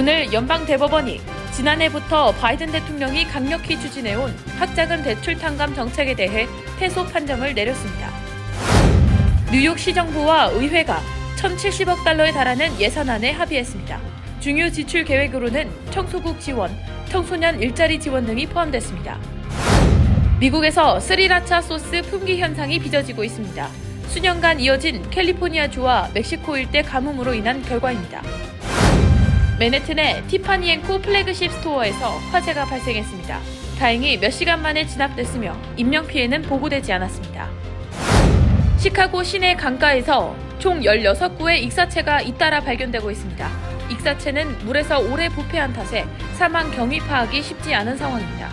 오늘 연방대법원이 지난해부터 바이든 대통령이 강력히 추진해온 학자금 대출 탕감 정책에 대해 패소 판정을 내렸습니다. 뉴욕시 정부와 의회가 1,070억 달러에 달하는 예산안에 합의했습니다. 중요 지출 계획으로는 청소국 지원, 청소년 일자리 지원 등이 포함됐습니다. 미국에서 스리라차 소스 품귀 현상이 빚어지고 있습니다. 수년간 이어진 캘리포니아주와 멕시코 일대 가뭄으로 인한 결과입니다. 맨해튼의 티파니 앤코 플래그십 스토어에서 화재가 발생했습니다. 다행히 몇 시간 만에 진압됐으며 인명피해는 보고되지 않았습니다. 시카고 시내 강가에서 총 16구의 익사체가 잇따라 발견되고 있습니다. 익사체는 물에서 오래 부패한 탓에 사망 경위 파악이 쉽지 않은 상황입니다.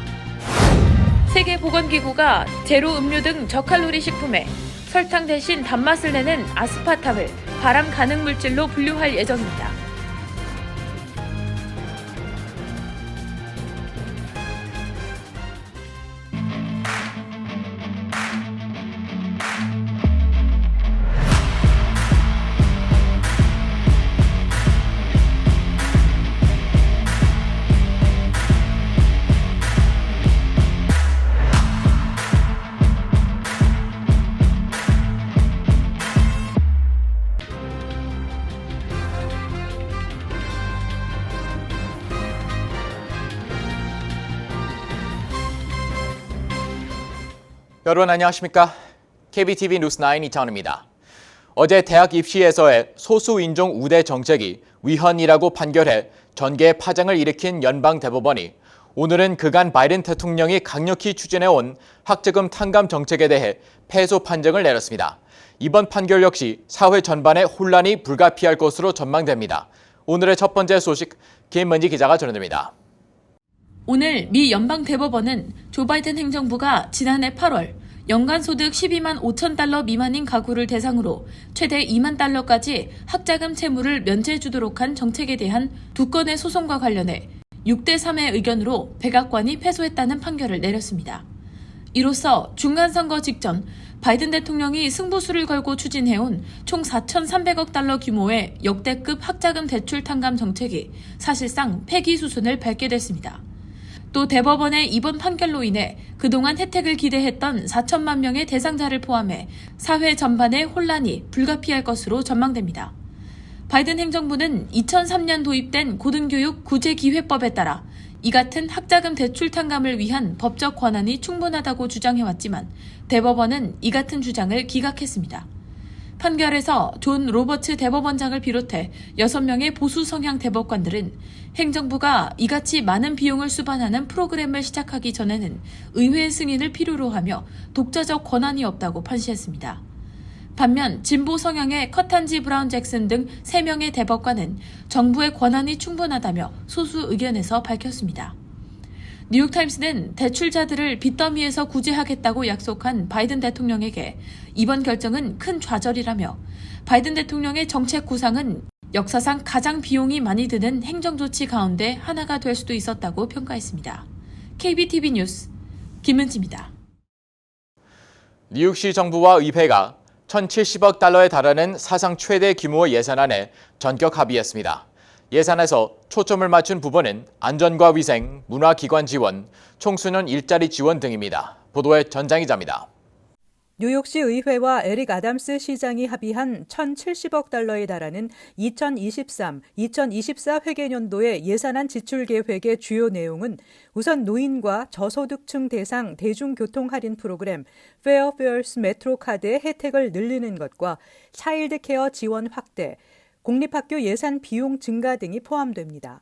세계보건기구가 제로 음료 등 저칼로리 식품에 설탕 대신 단맛을 내는 아스파탐을 발암 가능 물질로 분류할 예정입니다. 여러분 안녕하십니까? KBTV 뉴스9 이창훈입니다. 어제 대학 입시에서의 소수인종 우대 정책이 위헌이라고 판결해 전개의 파장을 일으킨 연방대법원이 오늘은 그간 바이든 대통령이 강력히 추진해온 학자금 탕감 정책에 대해 패소 판정을 내렸습니다. 이번 판결 역시 사회 전반의 혼란이 불가피할 것으로 전망됩니다. 오늘의 첫 번째 소식 김은지 기자가 전해드립니다. 오늘 미 연방대법원은 조 바이든 행정부가 지난해 8월 연간 소득 12만 5천 달러 미만인 가구를 대상으로 최대 2만 달러까지 학자금 채무를 면제해 주도록 한 정책에 대한 두 건의 소송과 관련해 6대3의 의견으로 백악관이 패소했다는 판결을 내렸습니다. 이로써 중간선거 직전 바이든 대통령이 승부수를 걸고 추진해온 총 4,300억 달러 규모의 역대급 학자금 대출 탕감 정책이 사실상 폐기 수순을 밟게 됐습니다. 또 대법원의 이번 판결로 인해 그동안 혜택을 기대했던 4천만 명의 대상자를 포함해 사회 전반의 혼란이 불가피할 것으로 전망됩니다. 바이든 행정부는 2003년 도입된 고등교육 구제기회법에 따라 이 같은 학자금 대출 탕감을 위한 법적 권한이 충분하다고 주장해왔지만 대법원은 이 같은 주장을 기각했습니다. 판결에서 존 로버츠 대법원장을 비롯해 6명의 보수 성향 대법관들은 행정부가 이같이 많은 비용을 수반하는 프로그램을 시작하기 전에는 의회의 승인을 필요로 하며 독자적 권한이 없다고 판시했습니다. 반면 진보 성향의 커탄지 브라운 잭슨 등 3명의 대법관은 정부의 권한이 충분하다며 소수 의견에서 밝혔습니다. 뉴욕타임스는 대출자들을 빚더미에서 구제하겠다고 약속한 바이든 대통령에게 이번 결정은 큰 좌절이라며 바이든 대통령의 정책 구상은 역사상 가장 비용이 많이 드는 행정조치 가운데 하나가 될 수도 있었다고 평가했습니다. KBTV 뉴스 김은지입니다. 뉴욕시 정부와 의회가 1,070억 달러에 달하는 사상 최대 규모의 예산안에 전격 합의했습니다. 예산에서 초점을 맞춘 부분은 안전과 위생, 문화기관 지원, 청소년 일자리 지원 등입니다. 보도에 전장 기자입니다. 뉴욕시 의회와 에릭 아담스 시장이 합의한 1,070억 달러에 달하는 2023-2024 회계년도의 예산안 지출 계획의 주요 내용은 우선 노인과 저소득층 대상 대중교통 할인 프로그램 페어페어스 메트로카드의 혜택을 늘리는 것과 차일드 케어 지원 확대, 공립학교 예산 비용 증가 등이 포함됩니다.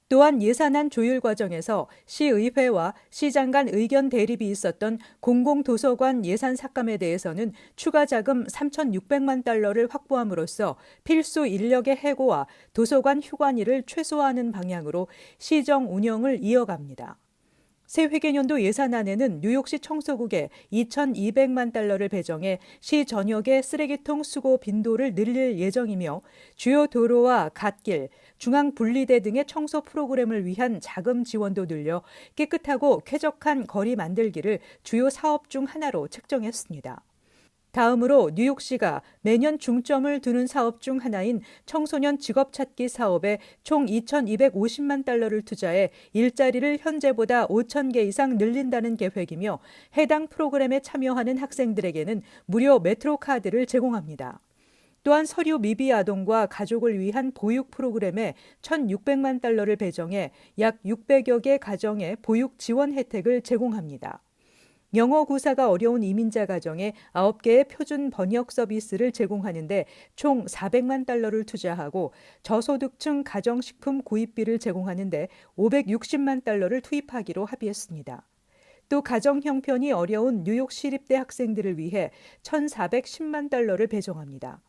또한 예산안 조율 과정에서 시의회와 시장 간 의견 대립이 있었던 공공도서관 예산 삭감에 대해서는 추가 자금 3,600만 달러를 확보함으로써 필수 인력의 해고와 도서관 휴관일을 최소화하는 방향으로 시정 운영을 이어갑니다. 새 회계년도 예산안에는 뉴욕시 청소국에 2,200만 달러를 배정해 시 전역의 쓰레기통 수거 빈도를 늘릴 예정이며 주요 도로와 갓길, 중앙 분리대 등의 청소 프로그램을 위한 자금 지원도 늘려 깨끗하고 쾌적한 거리 만들기를 주요 사업 중 하나로 책정했습니다. 다음으로 뉴욕시가 매년 중점을 두는 사업 중 하나인 청소년 직업 찾기 사업에 총 2,250만 달러를 투자해 일자리를 현재보다 5,000개 이상 늘린다는 계획이며 해당 프로그램에 참여하는 학생들에게는 무료 메트로 카드를 제공합니다. 또한 서류 미비 아동과 가족을 위한 보육 프로그램에 1,600만 달러를 배정해 약 600여 개 가정에 보육 지원 혜택을 제공합니다. 영어 구사가 어려운 이민자 가정에 9개의 표준 번역 서비스를 제공하는데 총 400만 달러를 투자하고 저소득층 가정식품 구입비를 제공하는데 560만 달러를 투입하기로 합의했습니다. 또 가정 형편이 어려운 뉴욕 시립대 학생들을 위해 1,410만 달러를 배정합니다.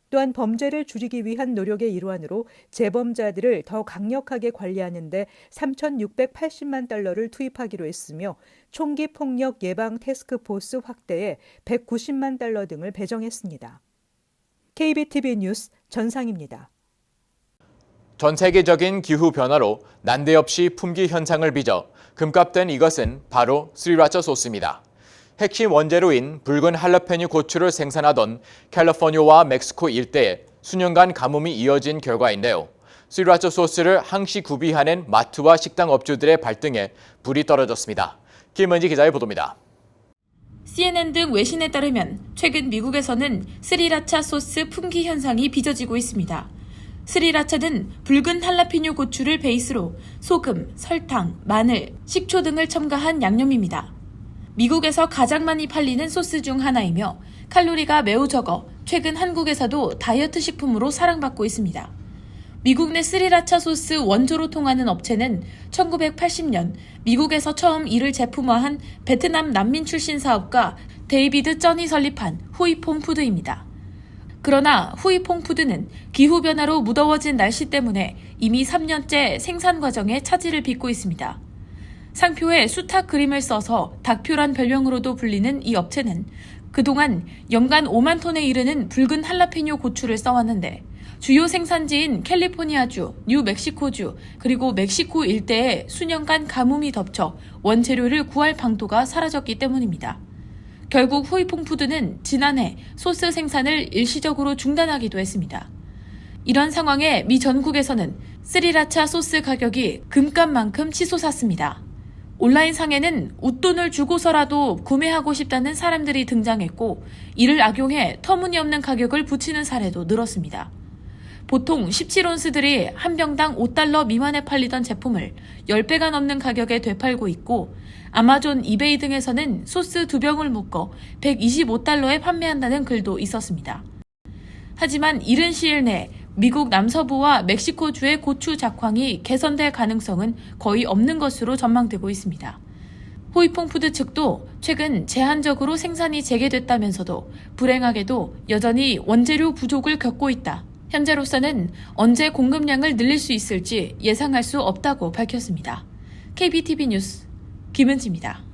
또한 범죄를 줄이기 위한 노력의 일환으로 재범자들을 더 강력하게 관리하는 데 3,680만 달러를 투입하기로 했으며 총기 폭력 예방 태스크포스 확대에 190만 달러 등을 배정했습니다. KBTV 뉴스 전상입니다. 전 세계적인 기후 변화로 난데없이 품귀 현상을 빚어 금값된 이것은 바로 스리라차 소스입니다. 핵심 원재료인 붉은 할라페뇨 고추를 생산하던 캘리포니아와 멕시코 일대에 수년간 가뭄이 이어진 결과인데요. 스리라차 소스를 항시 구비하는 마트와 식당 업주들의 발등에 불이 떨어졌습니다. 김은지 기자의 보도입니다. CNN 등 외신에 따르면 최근 미국에서는 스리라차 소스 품귀 현상이 빚어지고 있습니다. 스리라차는 붉은 할라피뇨 고추를 베이스로 소금, 설탕, 마늘, 식초 등을 첨가한 양념입니다. 미국에서 가장 많이 팔리는 소스 중 하나이며 칼로리가 매우 적어 최근 한국에서도 다이어트 식품으로 사랑받고 있습니다. 미국 내 스리라차 소스 원조로 통하는 업체는 1980년 미국에서 처음 이를 제품화한 베트남 난민 출신 사업가 데이비드 쩐이 설립한 후이퐁 푸드입니다. 그러나 후이퐁 푸드는 기후변화로 무더워진 날씨 때문에 이미 3년째 생산 과정에 차질을 빚고 있습니다. 상표에 수탉 그림을 써서 닭표란 별명으로도 불리는 이 업체는 그동안 연간 5만 톤에 이르는 붉은 할라피뇨 고추를 써왔는데 주요 생산지인 캘리포니아주, 뉴멕시코주, 그리고 멕시코 일대에 수년간 가뭄이 덮쳐 원재료를 구할 방도가 사라졌기 때문입니다. 결국 후이퐁 푸드는 지난해 소스 생산을 일시적으로 중단하기도 했습니다. 이런 상황에 미 전국에서는 스리라차 소스 가격이 금값만큼 치솟았습니다. 온라인상에는 웃돈을 주고서라도 구매하고 싶다는 사람들이 등장했고 이를 악용해 터무니없는 가격을 붙이는 사례도 늘었습니다. 보통 17온스들이 한 병당 $5 미만에 팔리던 제품을 10배가 넘는 가격에 되팔고 있고 아마존, 이베이 등에서는 소스 2병을 묶어 $125에 판매한다는 글도 있었습니다. 하지만 이른 시일 내 미국 남서부와 멕시코주의 고추 작황이 개선될 가능성은 거의 없는 것으로 전망되고 있습니다. 후이퐁 푸드 측도 최근 제한적으로 생산이 재개됐다면서도 불행하게도 여전히 원재료 부족을 겪고 있다. 현재로서는 언제 공급량을 늘릴 수 있을지 예상할 수 없다고 밝혔습니다. KBTV 뉴스 김은지입니다.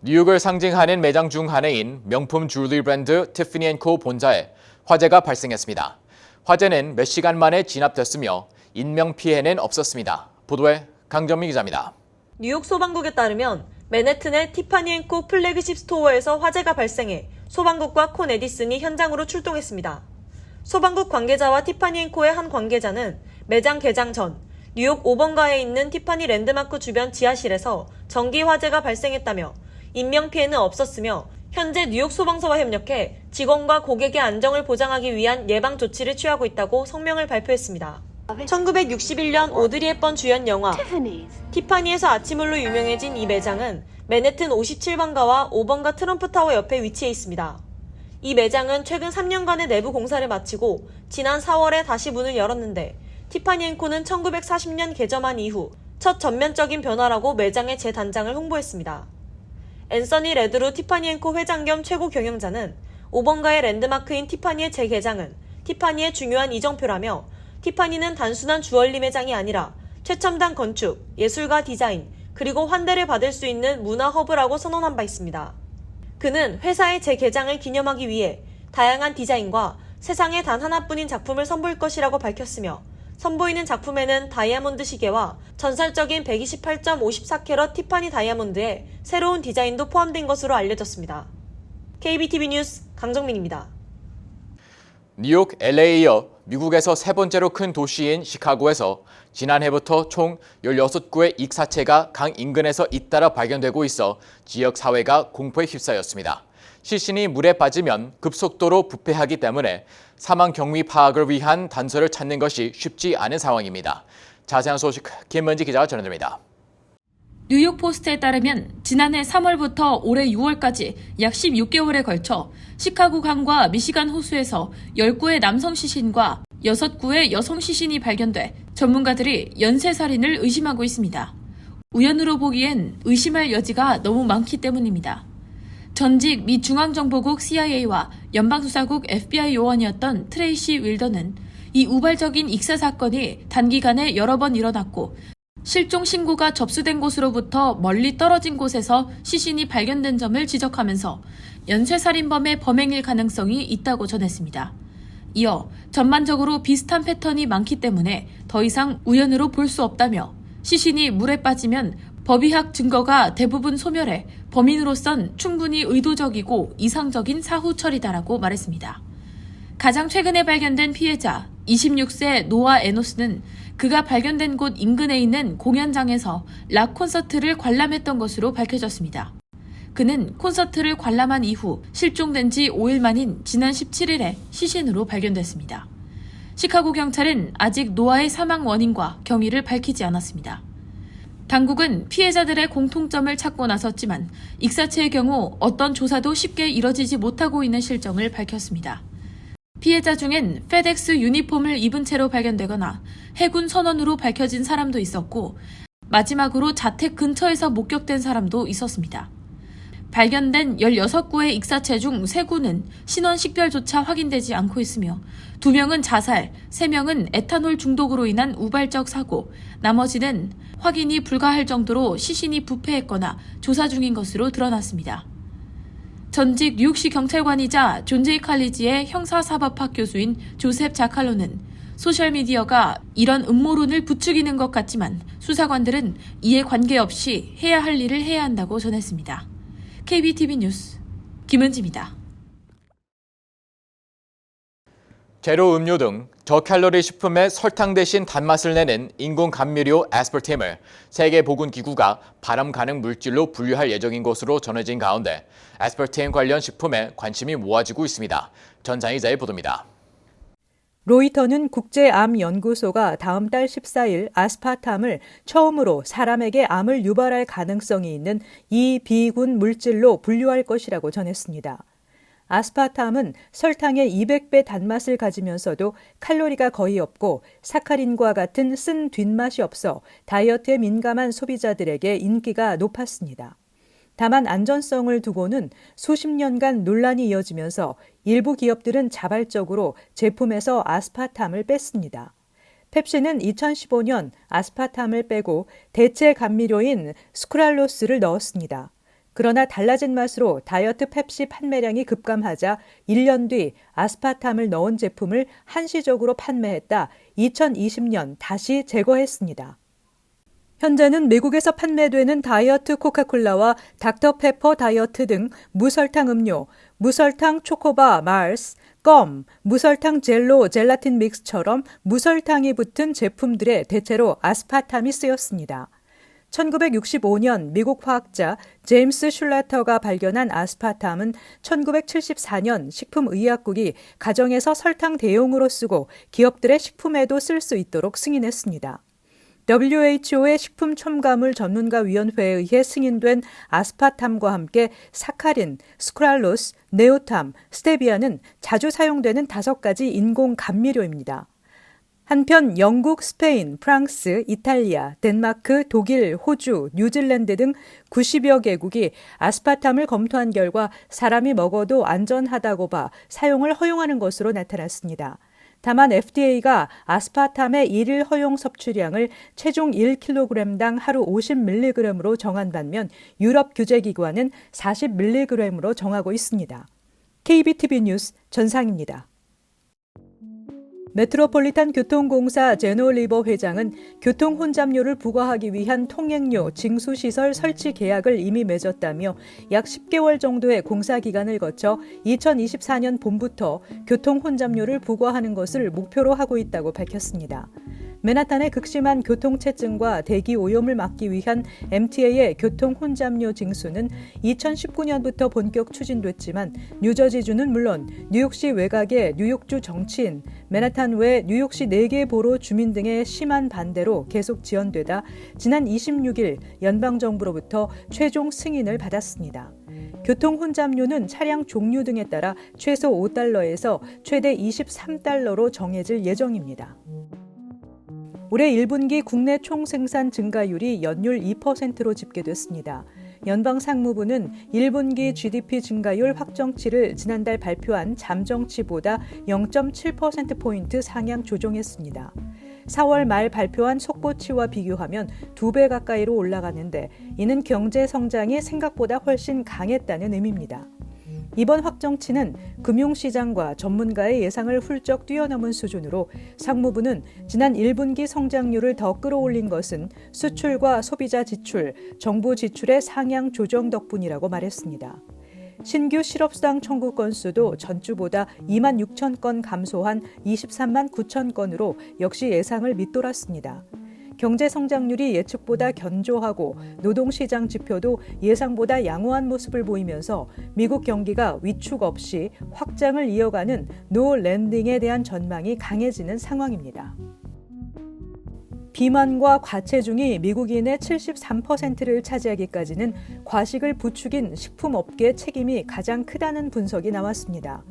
뉴욕을 상징하는 매장 중 하나인 명품 줄리 브랜드 티파니&코 본사에 화재가 발생했습니다. 화재는 몇 시간 만에 진압됐으며 인명피해는 없었습니다. 보도에 강정민 기자입니다. 뉴욕 소방국에 따르면 맨해튼의 티파니&코 플래그십 스토어에서 화재가 발생해 소방국과 콘 에디슨이 현장으로 출동했습니다. 소방국 관계자와 티파니&코의 한 관계자는 매장 개장 전 뉴욕 5번가에 있는 티파니 랜드마크 주변 지하실에서 전기 화재가 발생했다며 인명피해는 없었으며 현재 뉴욕 소방서와 협력해 직원과 고객의 안정을 보장하기 위한 예방 조치를 취하고 있다고 성명을 발표했습니다. 1961년 오드리 헵번 주연 영화 티파니에서 아침을로 유명해진 이 매장은 맨해튼 57번가와 5번가 트럼프타워 옆에 위치해 있습니다. 이 매장은 최근 3년간의 내부 공사를 마치고 지난 4월에 다시 문을 열었는데 티파니&코는 1940년 개점한 이후 첫 전면적인 변화라고 매장의 재단장을 홍보했습니다. 앤서니 레드루 티파니&코 회장 겸 최고 경영자는 5번가의 랜드마크인 티파니의 재개장은 티파니의 중요한 이정표라며 티파니는 단순한 주얼리 매장이 아니라 최첨단 건축, 예술가 디자인, 그리고 환대를 받을 수 있는 문화 허브라고 선언한 바 있습니다. 그는 회사의 재개장을 기념하기 위해 다양한 디자인과 세상에 단 하나뿐인 작품을 선보일 것이라고 밝혔으며 선보이는 작품에는 다이아몬드 시계와 전설적인 128.54캐럿 티파니 다이아몬드의 새로운 디자인도 포함된 것으로 알려졌습니다. KBTV 뉴스 강정민입니다. 뉴욕, LA에 이어 미국에서 세 번째로 큰 도시인 시카고에서 지난해부터 총 16구의 익사체가 강 인근에서 잇따라 발견되고 있어 지역 사회가 공포에 휩싸였습니다. 시신이 물에 빠지면 급속도로 부패하기 때문에 사망 경위 파악을 위한 단서를 찾는 것이 쉽지 않은 상황입니다. 자세한 소식 김은지 기자가 전해드립니다. 뉴욕 포스트에 따르면 지난해 3월부터 올해 6월까지 약 16개월에 걸쳐 시카고 강과 미시간 호수에서 10구의 남성 시신과 6구의 여성 시신이 발견돼 전문가들이 연쇄살인을 의심하고 있습니다. 우연으로 보기엔 의심할 여지가 너무 많기 때문입니다. 전직 미 중앙정보국 CIA와 연방수사국 FBI 요원이었던 트레이시 윌더는 이 우발적인 익사 사건이 단기간에 여러 번 일어났고 실종 신고가 접수된 곳으로부터 멀리 떨어진 곳에서 시신이 발견된 점을 지적하면서 연쇄살인범의 범행일 가능성이 있다고 전했습니다. 이어 전반적으로 비슷한 패턴이 많기 때문에 더 이상 우연으로 볼 수 없다며 시신이 물에 빠지면 법의학 증거가 대부분 소멸해 범인으로선 충분히 의도적이고 이상적인 사후 처리다라고 말했습니다. 가장 최근에 발견된 피해자 26세 노아 에노스는 그가 발견된 곳 인근에 있는 공연장에서 락 콘서트를 관람했던 것으로 밝혀졌습니다. 그는 콘서트를 관람한 이후 실종된 지 5일 만인 지난 17일에 시신으로 발견됐습니다. 시카고 경찰은 아직 노아의 사망 원인과 경위를 밝히지 않았습니다. 당국은 피해자들의 공통점을 찾고 나섰지만 익사체의 경우 어떤 조사도 쉽게 이뤄지지 못하고 있는 실정을 밝혔습니다. 피해자 중엔 페덱스 유니폼을 입은 채로 발견되거나 해군 선원으로 밝혀진 사람도 있었고 마지막으로 자택 근처에서 목격된 사람도 있었습니다. 발견된 16구의 익사체 중 3구는 신원 식별조차 확인되지 않고 있으며 2명은 자살, 3명은 에탄올 중독으로 인한 우발적 사고, 나머지는 확인이 불가할 정도로 시신이 부패했거나 조사 중인 것으로 드러났습니다. 전직 뉴욕시 경찰관이자 존 제이 칼리지의 형사사법학 교수인 조셉 자칼로는 소셜미디어가 이런 음모론을 부추기는 것 같지만 수사관들은 이에 관계없이 해야 할 일을 해야 한다고 전했습니다. KBTV 뉴스 김은지입니다. 제로 음료 등 저칼로리 식품에 설탕 대신 단맛을 내는 인공 감미료 아스파탐을 세계보건기구가 발암 가능 물질로 분류할 예정인 것으로 전해진 가운데 아스파탐 관련 식품에 관심이 모아지고 있습니다. 전장희 기자의 보도입니다. 로이터는 국제암연구소가 다음 달 14일 아스파탐을 처음으로 사람에게 암을 유발할 가능성이 있는 이 비군 물질로 분류할 것이라고 전했습니다. 아스파탐은 설탕의 200배 단맛을 가지면서도 칼로리가 거의 없고 사카린과 같은 쓴 뒷맛이 없어 다이어트에 민감한 소비자들에게 인기가 높았습니다. 다만 안전성을 두고는 수십 년간 논란이 이어지면서 일부 기업들은 자발적으로 제품에서 아스파탐을 뺐습니다. 펩시는 2015년 아스파탐을 빼고 대체 감미료인 스크랄로스를 넣었습니다. 그러나 달라진 맛으로 다이어트 펩시 판매량이 급감하자 1년 뒤 아스파탐을 넣은 제품을 한시적으로 판매했다 2020년 다시 제거했습니다. 현재는 미국에서 판매되는 다이어트 코카콜라와 닥터페퍼 다이어트 등 무설탕 음료, 무설탕 초코바 마르스, 껌, 무설탕 젤로 젤라틴 믹스처럼 무설탕이 붙은 제품들에 대체로 아스파탐이 쓰였습니다. 1965년 미국 화학자 제임스 슐라터가 발견한 아스파탐은 1974년 식품의약국이 가정에서 설탕 대용으로 쓰고 기업들의 식품에도 쓸 수 있도록 승인했습니다. WHO의 식품첨가물 전문가위원회에 의해 승인된 아스파탐과 함께 사카린, 스크랄로스, 네오탐, 스테비아는 자주 사용되는 5가지 인공 감미료입니다. 한편 영국, 스페인, 프랑스, 이탈리아, 덴마크, 독일, 호주, 뉴질랜드 등 90여 개국이 아스파탐을 검토한 결과 사람이 먹어도 안전하다고 봐 사용을 허용하는 것으로 나타났습니다. 다만 FDA가 아스파탐의 일일 허용 섭취량을 체중 1kg당 하루 50mg으로 정한 반면 유럽 규제기관은 40mg으로 정하고 있습니다. KBTV 뉴스 전상입니다. 메트로폴리탄 교통공사 제노 리버 회장은 교통 혼잡료를 부과하기 위한 통행료 징수시설 설치 계약을 이미 맺었다며 약 10개월 정도의 공사 기간을 거쳐 2024년 봄부터 교통 혼잡료를 부과하는 것을 목표로 하고 있다고 밝혔습니다. 맨하탄의 극심한 교통체증과 대기 오염을 막기 위한 MTA의 교통 혼잡료 징수는 2019년부터 본격 추진됐지만 뉴저지주는 물론 뉴욕시 외곽의 뉴욕주 정치인, 맨하탄 외 뉴욕시 4개 보로 주민 등의 심한 반대로 계속 지연되다 지난 26일 연방정부로부터 최종 승인을 받았습니다. 교통 혼잡료는 차량 종류 등에 따라 최소 $5에서 최대 $23로 정해질 예정입니다. 올해 1분기 국내 총생산 증가율이 연율 2%로 집계됐습니다. 연방상무부는 1분기 GDP 증가율 확정치를 지난달 발표한 잠정치보다 0.7%포인트 상향 조정했습니다. 4월 말 발표한 속보치와 비교하면 2배 가까이로 올라갔는데 이는 경제 성장이 생각보다 훨씬 강했다는 의미입니다. 이번 확정치는 금융시장과 전문가의 예상을 훌쩍 뛰어넘은 수준으로 상무부는 지난 1분기 성장률을 더 끌어올린 것은 수출과 소비자 지출, 정부 지출의 상향 조정 덕분이라고 말했습니다. 신규 실업수당 청구 건수도 전주보다 2만 6천 건 감소한 23만 9천 건으로 역시 예상을 밑돌았습니다. 경제 성장률이 예측보다 견조하고 노동시장 지표도 예상보다 양호한 모습을 보이면서 미국 경기가 위축 없이 확장을 이어가는 노 랜딩에 대한 전망이 강해지는 상황입니다. 비만과 과체중이 미국인의 73%를 차지하기까지는 과식을 부추긴 식품업계의 책임이 가장 크다는 분석이 나왔습니다.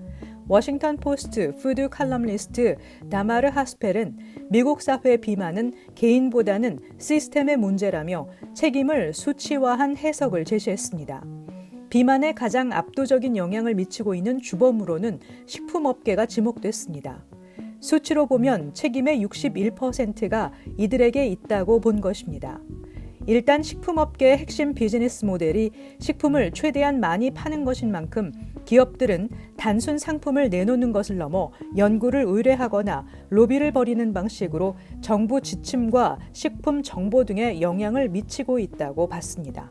워싱턴 포스트 푸드 칼럼니스트 다마르 하스펠은 미국 사회 비만은 개인보다는 시스템의 문제라며 책임을 수치화한 해석을 제시했습니다. 비만에 가장 압도적인 영향을 미치고 있는 주범으로는 식품업계가 지목됐습니다. 수치로 보면 책임의 61%가 이들에게 있다고 본 것입니다. 일단 식품업계의 핵심 비즈니스 모델이 식품을 최대한 많이 파는 것인 만큼 기업들은 단순 상품을 내놓는 것을 넘어 연구를 의뢰하거나 로비를 벌이는 방식으로 정부 지침과 식품 정보 등에 영향을 미치고 있다고 봤습니다.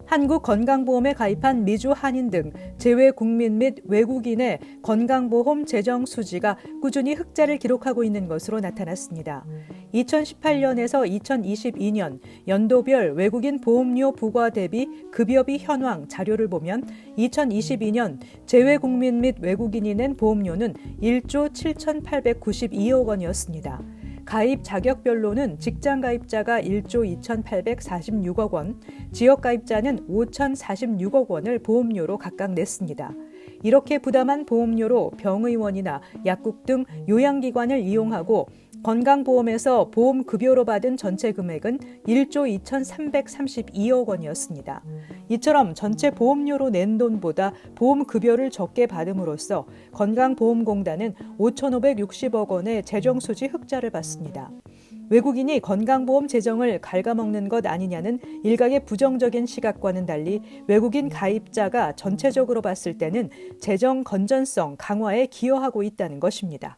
한국건강보험에 가입한 미주 한인 등 재외 국민 및 외국인의 건강보험 재정 수지가 꾸준히 흑자를 기록하고 있는 것으로 나타났습니다. 2018년에서 2022년 연도별 외국인 보험료 부과 대비 급여비 현황 자료를 보면 2022년 재외 국민 및 외국인이 낸 보험료는 1조 7,892억 원이었습니다. 가입 자격별로는 직장 가입자가 1조 2,846억 원, 지역 가입자는 5,046억 원을 보험료로 각각 냈습니다. 이렇게 부담한 보험료로 병의원이나 약국 등 요양기관을 이용하고 건강보험에서 보험급여로 받은 전체 금액은 1조 2,332억 원이었습니다. 이처럼 전체 보험료로 낸 돈보다 보험급여를 적게 받음으로써 건강보험공단은 5,560억 원의 재정수지 흑자를 봤습니다. 외국인이 건강보험 재정을 갉아먹는 것 아니냐는 일각의 부정적인 시각과는 달리 외국인 가입자가 전체적으로 봤을 때는 재정 건전성 강화에 기여하고 있다는 것입니다.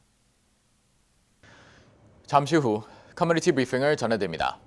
잠시 후 커뮤니티 브리핑을 전해드립니다.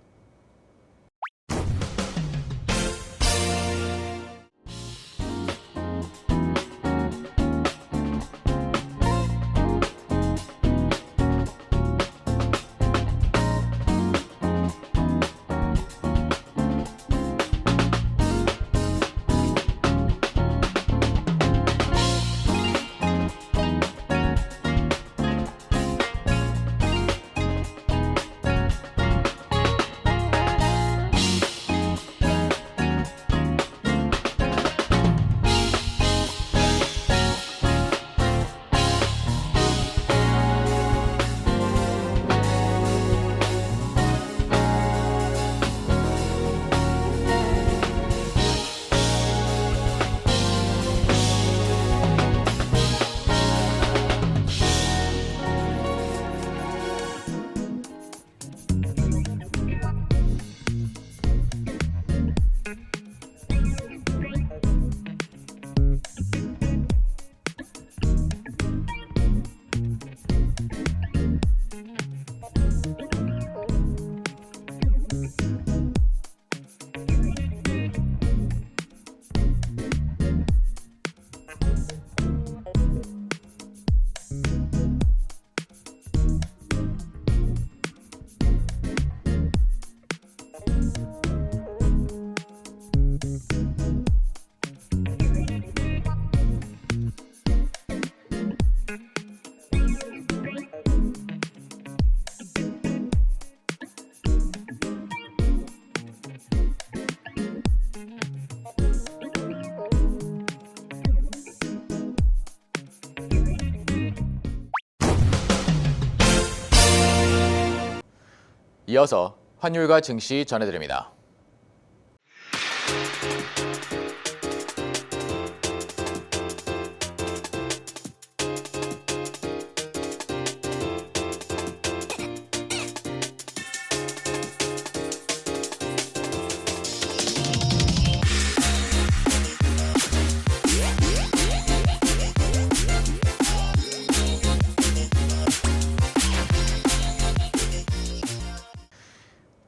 이어서 환율과 증시 전해드립니다.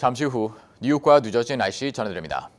잠시 후 뉴욕과 뉴저지 날씨 전해드립니다.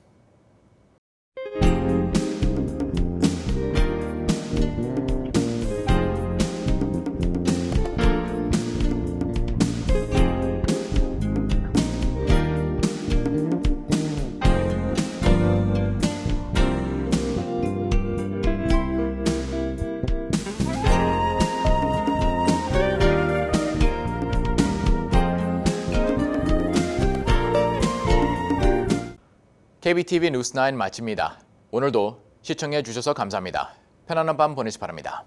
KBTV 뉴스9 마칩니다. 오늘도 시청해 주셔서 감사합니다. 편안한 밤 보내시 바랍니다.